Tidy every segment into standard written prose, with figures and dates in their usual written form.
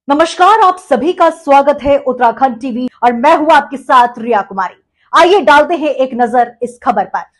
नमस्कार, आप सभी का स्वागत है उत्तराखंड टीवी और मैं हूं आपके साथ रिया कुमारी। आइए डालते हैं एक नजर इस खबर पर।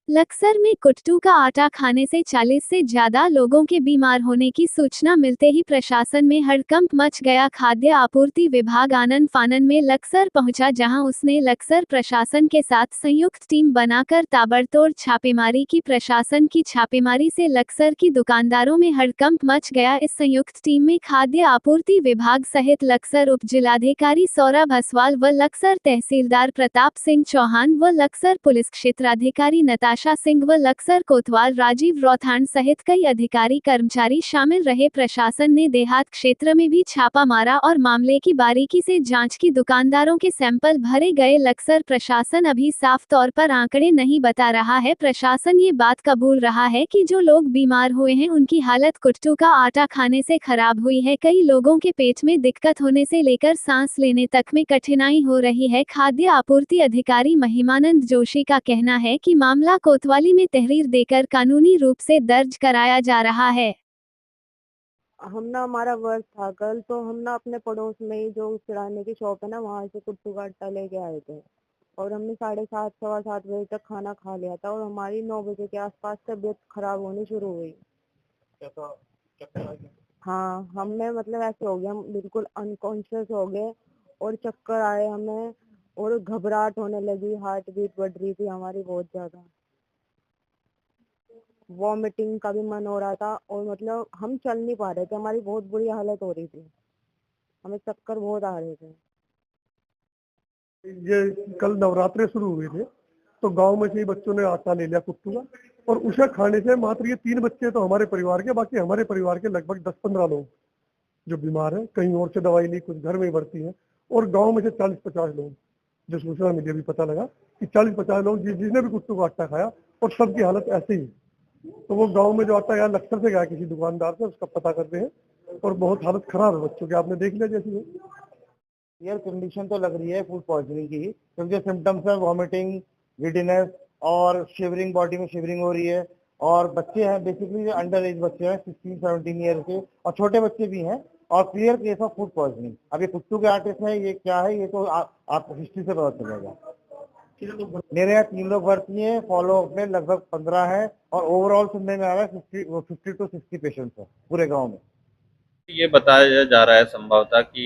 लक्सर में कुट्टू का आटा खाने से 40 से ज्यादा लोगों के बीमार होने की सूचना मिलते ही प्रशासन में हड़कंप मच गया। खाद्य आपूर्ति विभाग आनन फानन में लक्सर पहुंचा, जहां उसने लक्सर प्रशासन के साथ संयुक्त टीम बनाकर ताबड़तोड़ छापेमारी की। प्रशासन की छापेमारी से लक्सर की दुकानदारों में हड़कंप मच गया। इस संयुक्त टीम में खाद्य आपूर्ति विभाग सहित लक्सर उप जिलाधिकारी सौरभ असवाल व लक्सर तहसीलदार प्रताप सिंह चौहान व लक्सर पुलिस क्षेत्राधिकारी नताशा सिंह व लक्सर कोतवाल राजीव रौथान सहित कई अधिकारी कर्मचारी शामिल रहे। प्रशासन ने देहात क्षेत्र में भी छापा मारा और मामले की बारीकी से जांच की। दुकानदारों के सैंपल भरे गए। लक्सर प्रशासन अभी साफ तौर पर आंकड़े नहीं बता रहा है। प्रशासन ये बात कबूल रहा है कि जो लोग बीमार हुए हैं उनकी हालत कुट्टू का आटा खाने से खराब हुई है। कई लोगों के पेट में दिक्कत होने से लेकर सांस लेने तक में कठिनाई हो रही है। खाद्य आपूर्ति अधिकारी महिमानंद जोशी का कहना है कि मामला कोतवाली में तहरीर देकर कानूनी रूप से दर्ज कराया जा रहा है। हमारा वर्क था कल, तो हम ना अपने पड़ोस में ही जो किराने की शॉप है ना, वहाँ से कुट्टू का आटा लेके आए थे और हमने 7:30 7:15 बजे तक खाना खा लिया था और हमारी 9 बजे के आसपास तबीयत खराब होनी शुरू हुई। हाँ, हमें मतलब ऐसे हो गया, हम बिल्कुल अनकॉन्शियस हो गए और चक्कर आए हमें और घबराहट होने लगी, हार्ट बीट बढ़ रही थी हमारी बहुत ज्यादा, वॉमिटिंग का भी मन हो रहा था और मतलब हम चल नहीं पा रहे थे, हमारी बहुत बुरी हालत हो रही थी, हमें चक्कर बहुत आ रहे थे। ये कल नवरात्रे शुरू हुए थे तो गांव में से ही बच्चों ने आटा ले लिया कुट्टू का, और उसे खाने से मात्र ये 3 बच्चे तो हमारे परिवार के, बाकी हमारे परिवार के लगभग 10-15 लोग जो बीमार हैं, कहीं और से दवाई ली, कुछ घर में ही भर्ती हैं, और गांव में से 40-50 लोग, जो सूचना मिली अभी पता लगा कि 40-50 लोग जिसने भी कुट्टू का आटा खाया और सबकी हालत ऐसे ही। तो वो गांव में जो आटा गया लक्सर से गया किसी दुकानदार से, उसका पता करते हैं और बहुत हालत खराब है बच्चों की, आपने देख लिया जैसी क्लियर कंडीशन तो लग रही है फूड पॉइजनिंग की, क्योंकि सिम्टम्स है वॉमिटिंग, गिडीनेस और शिवरिंग, बॉडी में शिवरिंग हो रही है। और बच्चे हैं बेसिकली अंडर एज बच्चे हैं, 16-17 ईयर के, और छोटे बच्चे भी हैं, और clear case of food poisoning. अब ये कुट्टू के आटे से ये क्या है, ये तो आप हिस्ट्री से पता चलेगा। मेरे यहाँ 3 लोग भर्ती हैं, फॉलो अप में लगभग 15 है, और ओवरऑल सुनने में आ रहा है 50 to 60 पेशेंट्स है पूरे गाँव में। ये बताया जा रहा है संभवतः कि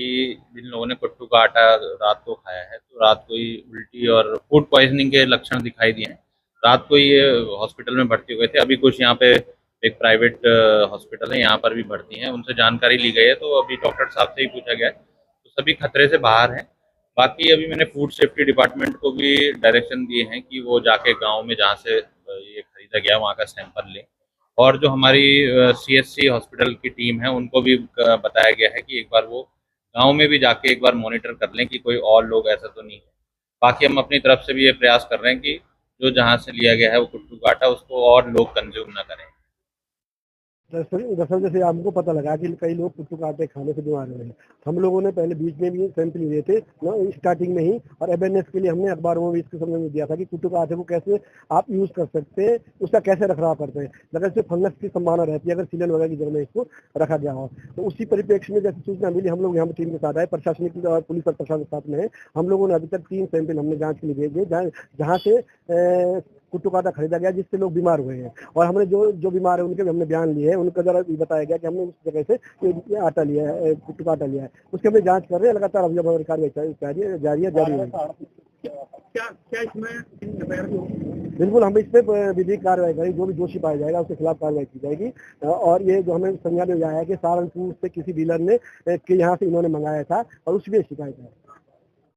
जिन लोगों ने कुट्टू का आटा रात को खाया है तो रात को ही उल्टी और फूड पॉइजनिंग के लक्षण दिखाई दिए हैं। रात को ये हॉस्पिटल में भर्ती हुए थे। अभी कुछ यहाँ पे एक प्राइवेट हॉस्पिटल है, यहाँ पर भी भर्ती हैं, उनसे जानकारी ली गई है, तो अभी डॉक्टर साहब से ही पूछा गया है, तो सभी खतरे से बाहर हैं। बाकी अभी मैंने फूड सेफ्टी डिपार्टमेंट को भी डायरेक्शन दिए हैं कि वो जाके गाँव में जहाँ से ये खरीदा गया वहाँ का सैंपल लें, और जो हमारी सीएससी हॉस्पिटल की टीम है उनको भी बताया गया है कि एक बार वो गांव में भी जाके एक बार मॉनिटर कर लें कि कोई और लोग ऐसा तो नहीं है। बाकी हम अपनी तरफ से भी ये प्रयास कर रहे हैं कि जो जहां से लिया गया है वो कुट्टू का आटा उसको और लोग कंज्यूम ना करें। दरअसल जैसे हमको पता लगा कि कई लोग कुट्टू का आटे खाने से बीमार हुए हैं, हम लोगों ने पहले बीच में भी सैंपल लिए थे ना, स्टार्टिंग में ही, और अवेयरनेस के लिए हमने अखबारों में भी इसको समझ में दिया था कि कुट्टू का आटे को कैसे आप यूज कर सकते हैं, उसका कैसे रखरखाव करते हैं, अगर इससे फंगस की संभावना रहती है अगर सीलन वगैरह की जगह में इसको रखा गया हो। तो उसी परिप्रेक्ष्य में जैसे सूचना मिली, हम लोग यहाँ टीम के साथ आए, प्रशासनिक और पुलिस और प्रशासन के साथ में है। हम लोगों ने अभी तक 3 सैंपल हमने जाँच के लिए भेजे जहाँ से कुट्टू का आटा खरीदा गया जिससे लोग बीमार हुए हैं, और हमने जो बीमार है उनके भी हमने बयान लिए हैं, उनका जरा बताया गया कि हमने उस जगह से ये आटा लिया है, कुट्टू का आटा लिया है, उसके हमने जांच कर रहे हैं, लगातार अभियोग और कार्रवाई जारी है। क्या इसमें बिल्कुल हम इस पे विधिक कार्रवाई करेंगे, जो भी दोषी पाया जाएगा उसके खिलाफ कार्रवाई की जाएगी। और ये जो हमें संज्ञान में आया है कि सहारनपुर से किसी डीलर ने के यहाँ से इन्होंने मंगाया था और उसमें शिकायत है।